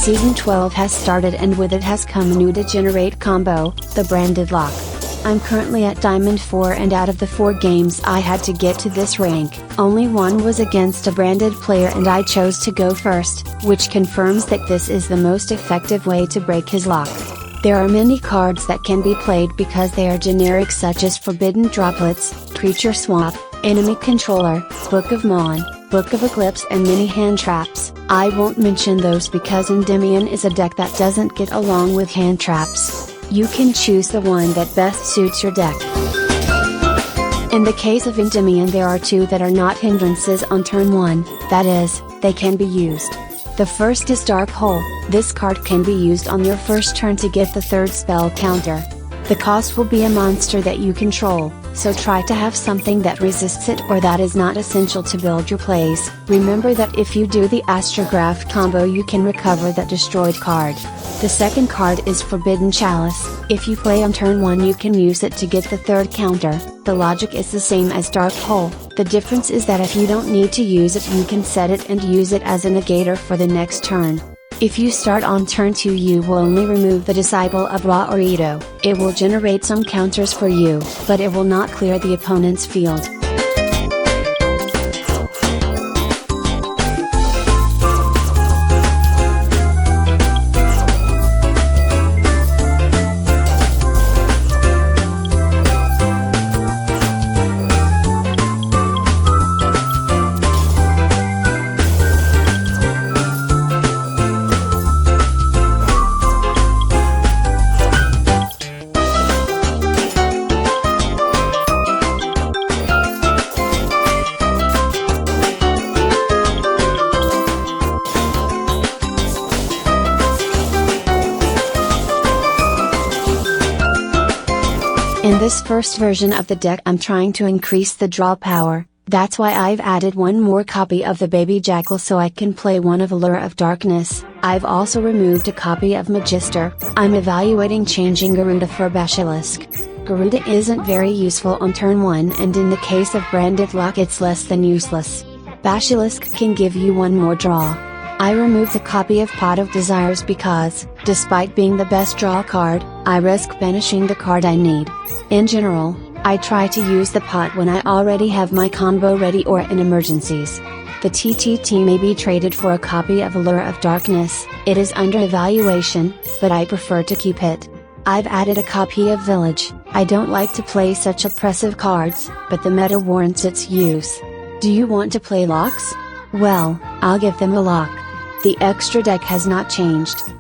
Season 12 has started and with it has come a new degenerate combo, the Branded Lock. I'm currently at Diamond 4 and out of the 4 games I had to get to this rank, only one was against a branded player and I chose to go first, which confirms that this is the most effective way to break his lock. There are many cards that can be played because they are generic such as Forbidden Droplets, Creature Swap, Enemy Controller, Book of Mon, Book of Eclipse and many hand traps. I won't mention those because Endymion is a deck that doesn't get along with hand traps. You can choose the one that best suits your deck. In the case of Endymion there are 2 that are not hindrances on turn 1, that is, they can be used. The first is Dark Hole, this card can be used on your first turn to get the 3rd spell counter. The cost will be a monster that you control, so try to have something that resists it or that is not essential to build your plays. Remember that if you do the Astrograph combo you can recover that destroyed card. The second card is Forbidden Chalice, if you play on turn 1 you can use it to get the 3rd counter. The logic is the same as Dark Hole, the difference is that if you don't need to use it you can set it and use it as a negator for the next turn. If you start on turn 2 you will only remove the Disciple of Ra or Ito, it will generate some counters for you, but it will not clear the opponent's field. In this first version of the deck I'm trying to increase the draw power, that's why I've added one more copy of the Baby Jackal so I can play one of Allure of Darkness. I've also removed a copy of Magister. I'm evaluating changing Garuda for Basilisk. Garuda isn't very useful on turn 1 and in the case of Branded Lock it's less than useless. Basilisk can give you one more draw. I removed a copy of Pot of Desires because, despite being the best draw card, I risk banishing the card I need. In general, I try to use the pot when I already have my combo ready or in emergencies. The TTT may be traded for a copy of Allure of Darkness, it is under evaluation, but I prefer to keep it. I've added a copy of Village. I don't like to play such oppressive cards, but the meta warrants its use. Do you want to play locks? Well, I'll give them a lock. The extra deck has not changed.